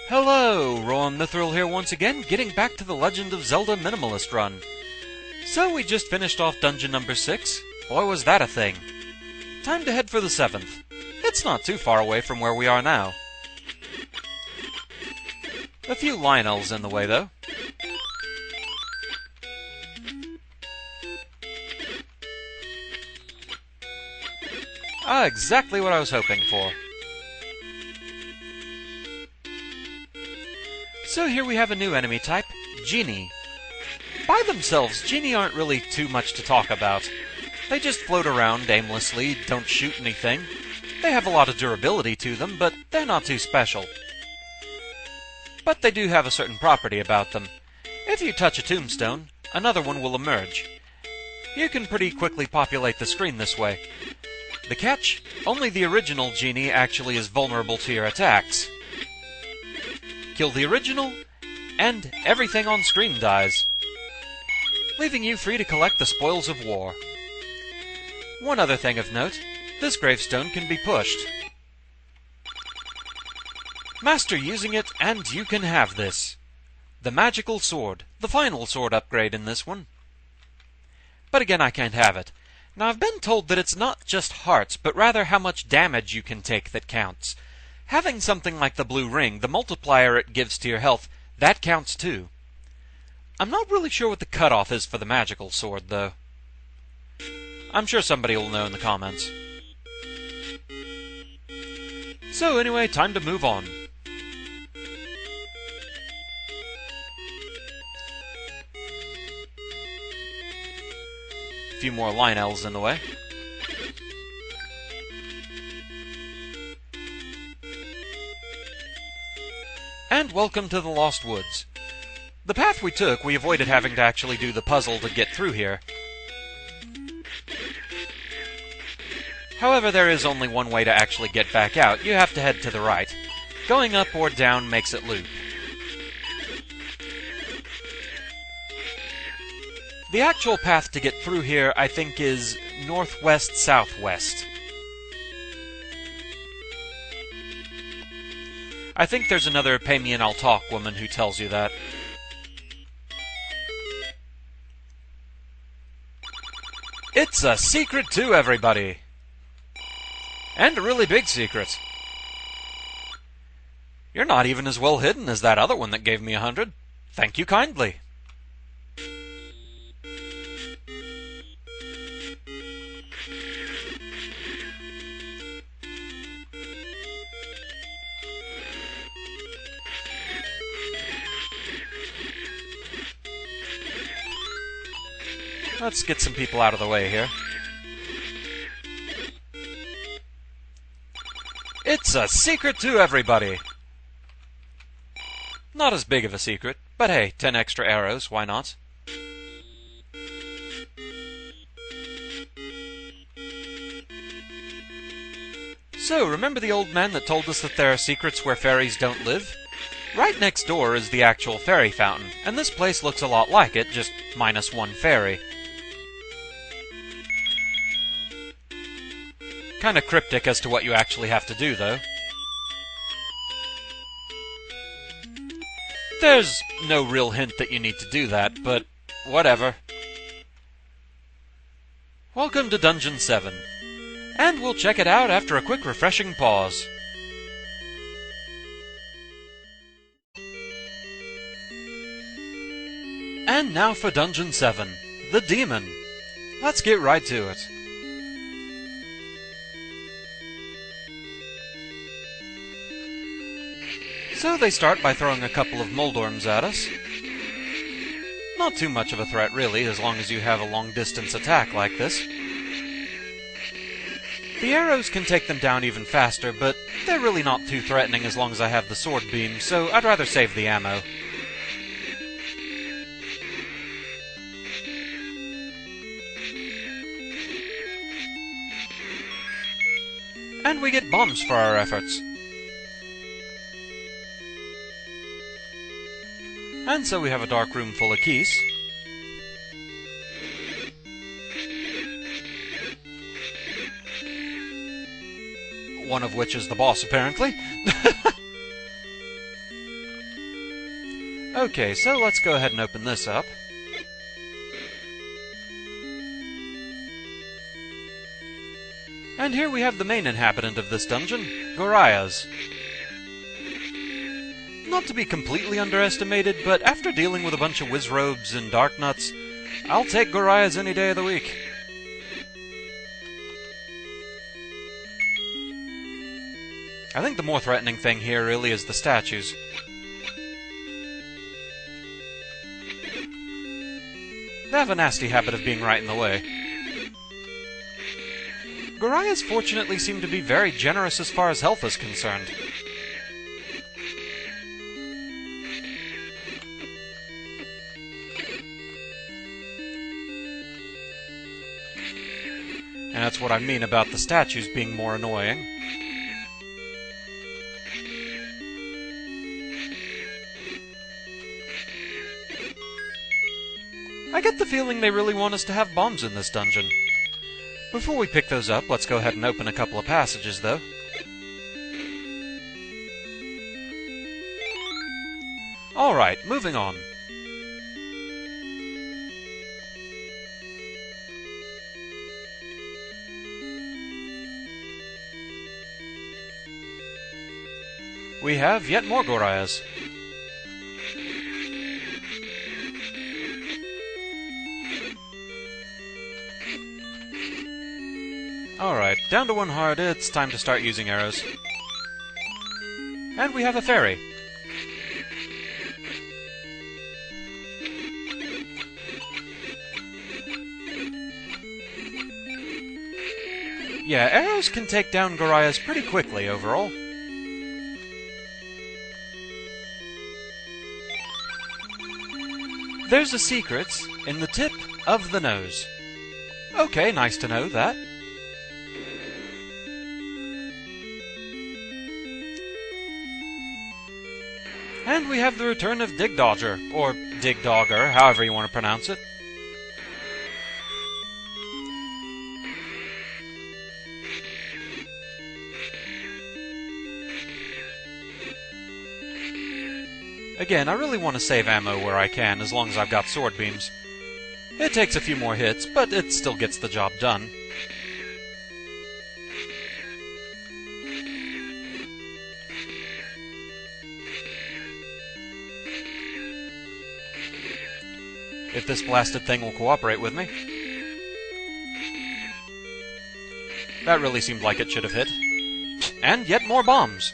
Hello, Ron Mithril here once again, getting back to the Legend of Zelda Minimalist run. So we just finished off dungeon number 6. Boy, was that a thing. Time to head for the 7th. It's not too far away from where we are now. A few Lionels in the way, though. Exactly what I was hoping for. So here we have a new enemy type, Genie. By themselves, Genie aren't really too much to talk about. They just float around aimlessly, don't shoot anything. They have a lot of durability to them, but they're not too special. But they do have a certain property about them. If you touch a tombstone, another one will emerge. You can pretty quickly populate the screen this way. The catch? Only the original Genie actually is vulnerable to your attacks. Kill the original, and everything on screen dies, leaving you free to collect the spoils of war. One other thing of note, this gravestone can be pushed. Master using it, and you can have this. The magical sword, the final sword upgrade in this one. But again, I can't have it. Now, I've been told that it's not just hearts, but rather how much damage you can take that counts. Having something like the blue ring, the multiplier it gives to your health, that counts too. I'm not really sure what the cutoff is for the magical sword, though. I'm sure somebody will know in the comments. So anyway, time to move on. A few more Lionels in the way. And welcome to the Lost Woods. The path we took, we avoided having to actually do the puzzle to get through here. However, there is only one way to actually get back out. You have to head to the right. Going up or down makes it loop. The actual path to get through here, I think, is northwest-southwest. I think there's another pay me and I'll talk woman who tells you that. It's a secret too, everybody! And a really big secret. You're not even as well hidden as that other one that gave me 100. Thank you kindly. Let's get some people out of the way here. It's a secret to everybody! Not as big of a secret, but hey, 10 extra arrows, why not? So, remember the old man that told us that there are secrets where fairies don't live? Right next door is the actual fairy fountain, and this place looks a lot like it, just minus one fairy. Kinda cryptic as to what you actually have to do, though. There's no real hint that you need to do that, but whatever. Welcome to Dungeon 7, and we'll check it out after a quick refreshing pause. And now for Dungeon 7, the Demon. Let's get right to it. So they start by throwing a couple of Moldorms at us. Not too much of a threat, really, as long as you have a long-distance attack like this. The arrows can take them down even faster, but they're really not too threatening as long as I have the sword beam, so I'd rather save the ammo. And we get bombs for our efforts. And so we have a dark room full of keys. One of which is the boss, apparently. Okay, so let's go ahead and open this up. And here we have the main inhabitant of this dungeon, Goriyas. Not to be completely underestimated, but after dealing with a bunch of Wizzrobes and Darknuts, I'll take Goriyas any day of the week. I think the more threatening thing here really is the statues. They have a nasty habit of being right in the way. Goriyas fortunately seem to be very generous as far as health is concerned. And that's what I mean about the statues being more annoying. I get the feeling they really want us to have bombs in this dungeon. Before we pick those up, let's go ahead and open a couple of passages, though. Alright, moving on. We have yet more Goriyas. Alright, down to one heart, it's time to start using arrows. And we have a fairy. Yeah, arrows can take down Goriyas pretty quickly overall. There's a secret in the tip of the nose. Okay, nice to know that. And we have the return of Dig Dodger, or Dig Dogger, however you want to pronounce it. Again, I really want to save ammo where I can, as long as I've got sword beams. It takes a few more hits, but it still gets the job done. If this blasted thing will cooperate with me. That really seemed like it should have hit. And yet more bombs!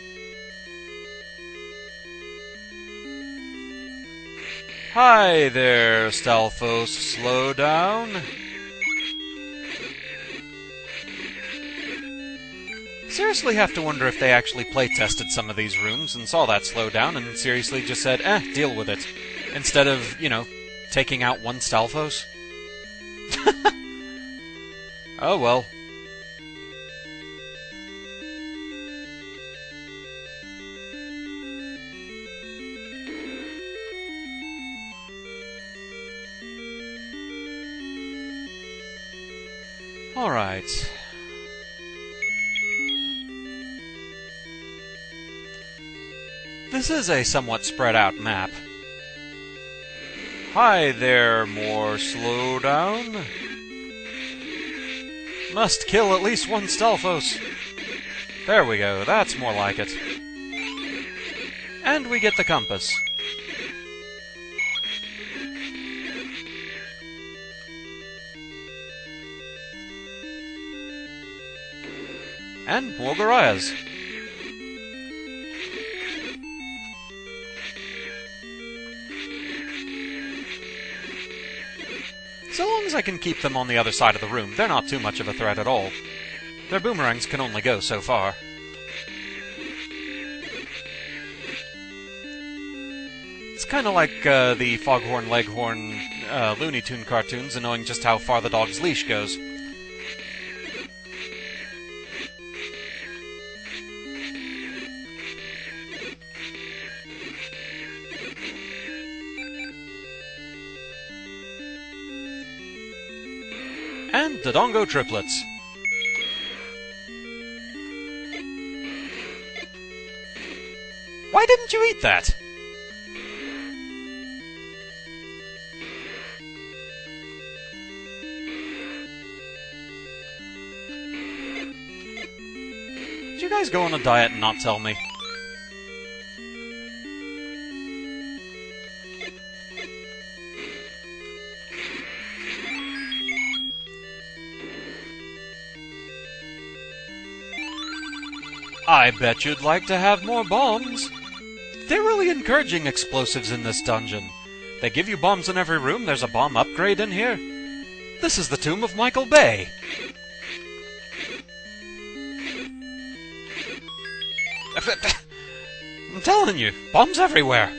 Hi there, Stalfos. Slow down. Seriously have to wonder if they actually play-tested some of these rooms and saw that slowdown and seriously just said, deal with it. Instead of, you know, taking out one Stalfos. Oh well. Alright. This is a somewhat spread out map. Hi there, more slowdown. Must kill at least one Stalfos. There we go, that's more like it. And we get the compass. And more Goriyas. So long as I can keep them on the other side of the room, they're not too much of a threat at all. Their boomerangs can only go so far. It's kind of like the Foghorn Leghorn Looney Tune cartoons and knowing just how far the dog's leash goes. And Dodongo triplets. Why didn't you eat that? guys go on a diet and not tell me? I bet you'd like to have more bombs. They're really encouraging explosives in this dungeon. They give you bombs in every room. There's a bomb upgrade in here. This is the tomb of Michael Bay. I'm telling you, bombs everywhere.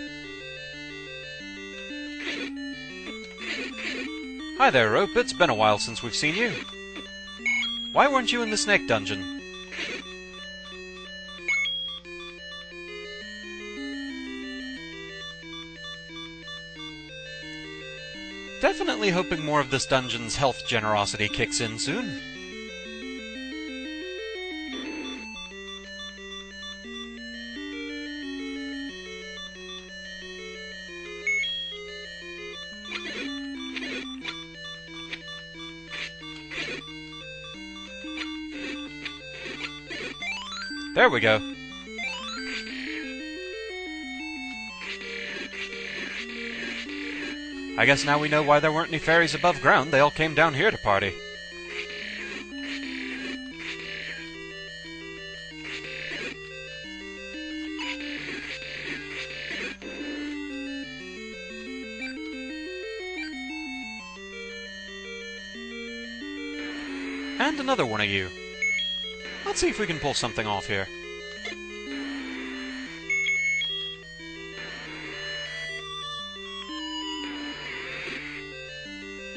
Hi there, Rope. It's been a while since we've seen you. Why weren't you in the snake dungeon? Definitely hoping more of this dungeon's health generosity kicks in soon. There we go. I guess now we know why there weren't any fairies above ground. They all came down here to party. And another one of you. Let's see if we can pull something off here.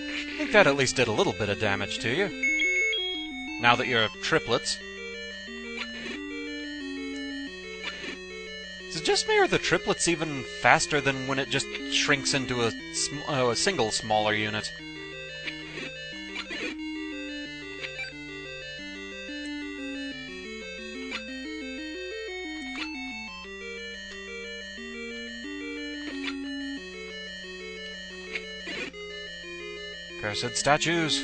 I think that at least did a little bit of damage to you. Now that you're triplets. Is it just me, or are the triplets even faster than when it just shrinks into a single smaller unit? Cursed statues.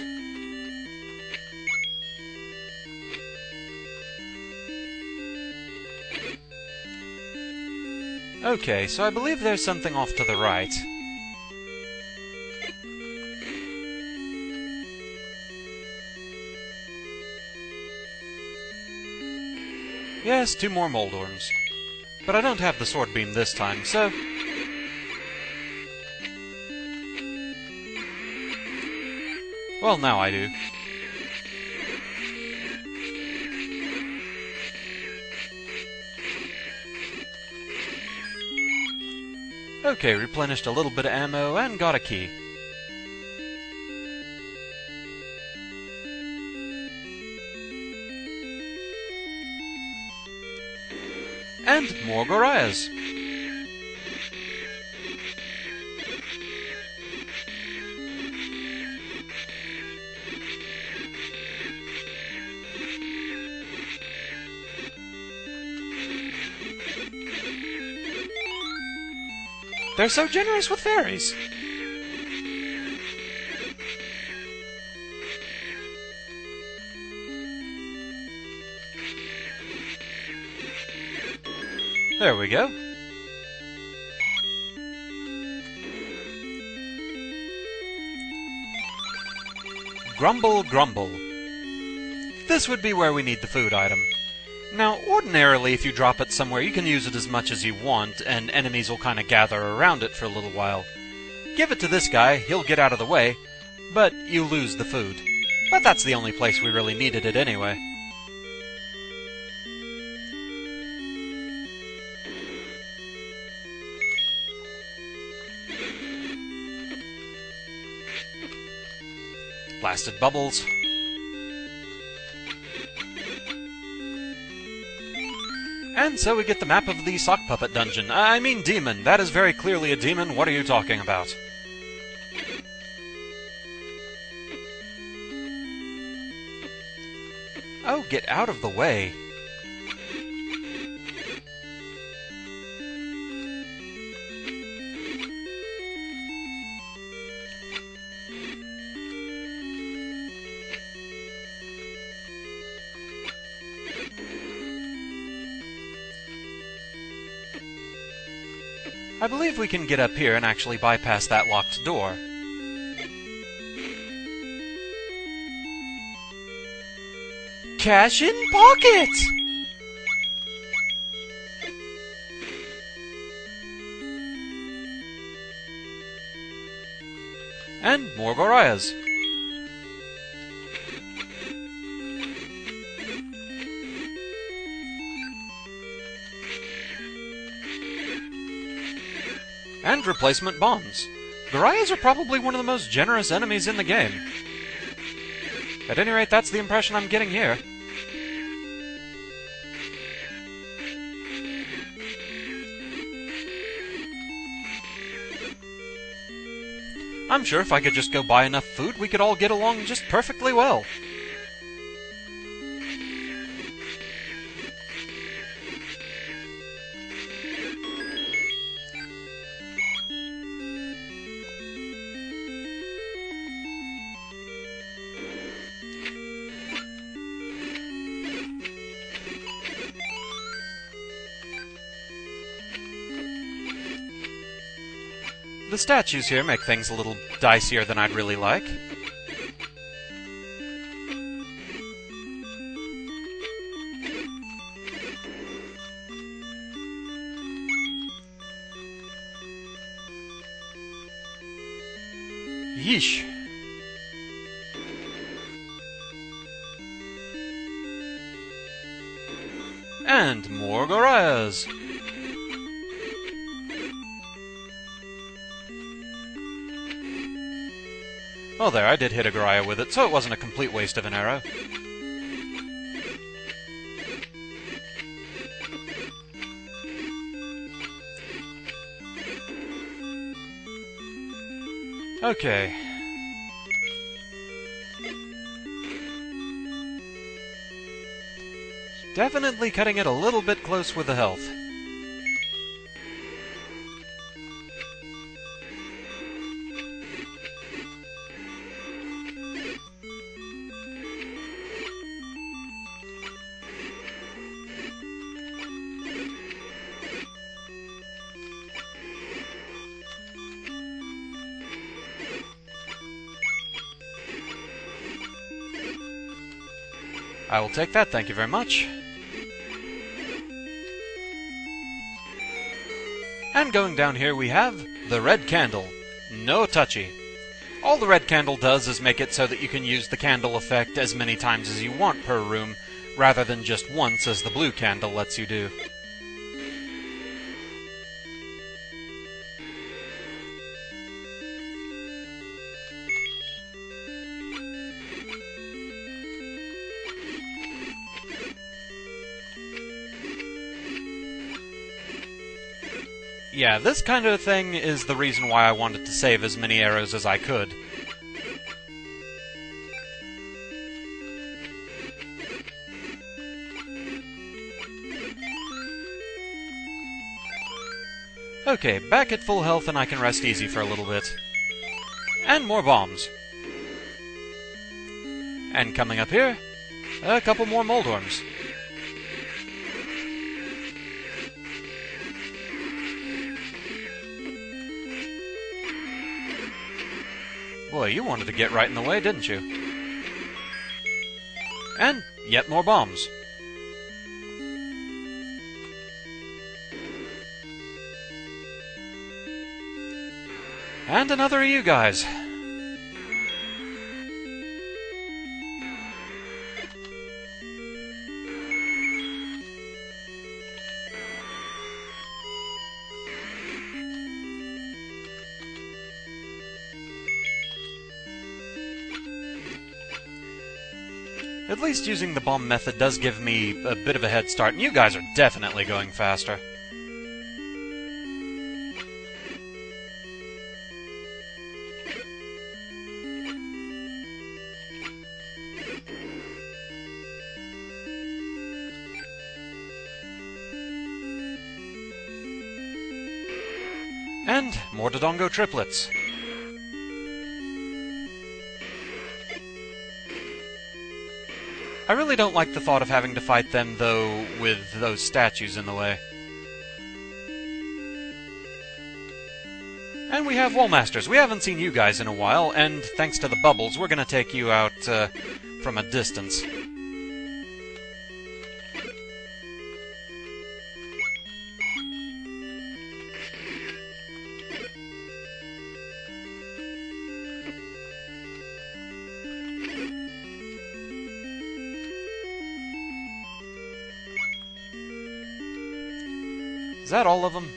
Okay, so I believe there's something off to the right. Yes, 2 more Moldorms. But I don't have the sword beam this time, so... Well, now I do. Okay, replenished a little bit of ammo and got a key. And more Goriyas. They're so generous with fairies. There we go. Grumble, grumble. This would be where we need the food item. Now, ordinarily, if you drop it somewhere, you can use it as much as you want, and enemies will kind of gather around it for a little while. Give it to this guy, he'll get out of the way, but you lose the food. But that's the only place we really needed it anyway. Blasted bubbles. And so we get the map of the Sockpuppet Dungeon. I mean demon. That is very clearly a demon. What are you talking about? Oh, get out of the way. I believe we can get up here and actually bypass that locked door. Cash in pocket! And more Goriyas. And replacement bombs. Goriyas are probably one of the most generous enemies in the game. At any rate, that's the impression I'm getting here. I'm sure if I could just go buy enough food, we could all get along just perfectly well. The statues here make things a little dicier than I'd really like. Yeesh. And more Goriyas. Oh, there, I did hit a Goriya with it, so it wasn't a complete waste of an arrow. Okay. Definitely cutting it a little bit close with the health. I will take that, thank you very much. And going down here we have the red candle. No touchy. All the red candle does is make it so that you can use the candle effect as many times as you want per room, rather than just once as the blue candle lets you do. Yeah, this kind of thing is the reason why I wanted to save as many arrows as I could. Okay, back at full health and I can rest easy for a little bit. And more bombs. And coming up here, a couple more Moldorms. Boy, you wanted to get right in the way, didn't you? And yet more bombs. And another of you guys. At least using the bomb method does give me a bit of a head start, and you guys are definitely going faster. And more Dodongo triplets. I really don't like the thought of having to fight them, though, with those statues in the way. And we have Wallmasters. We haven't seen you guys in a while, and thanks to the bubbles, we're gonna take you out, from a distance. Is that all of them?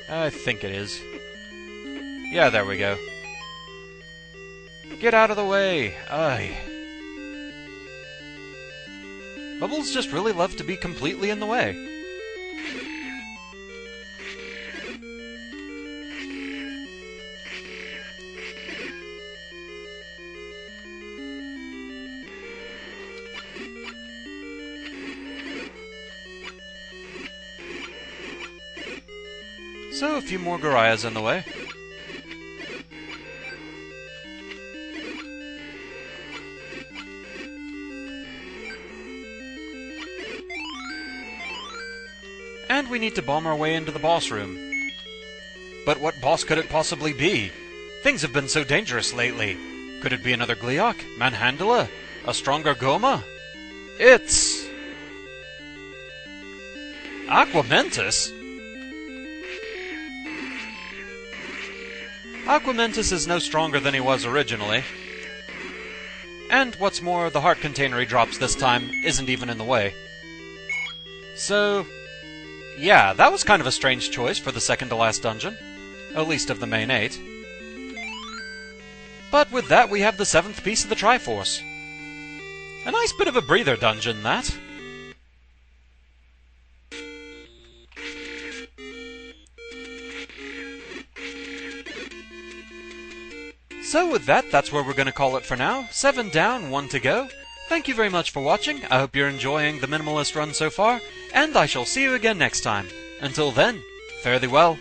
I think it is. Yeah, there we go. Get out of the way! Aye. Bubbles just really love to be completely in the way. So, a few more Goriyas in the way. And we need to bomb our way into the boss room. But what boss could it possibly be? Things have been so dangerous lately. Could it be another Gliok? Manhandla? A stronger Goma? It's... Aquamentus? Aquamentus is no stronger than he was originally. And what's more, the heart container he drops this time isn't even in the way. So, yeah, that was kind of a strange choice for the second to last dungeon. At least of the main 8. But with that, we have the 7th piece of the Triforce. A nice bit of a breather dungeon, that. So with that, that's where we're going to call it for now. 7 down, 1 to go. Thank you very much for watching. I hope you're enjoying the Minimalist run so far, and I shall see you again next time. Until then, fare thee well.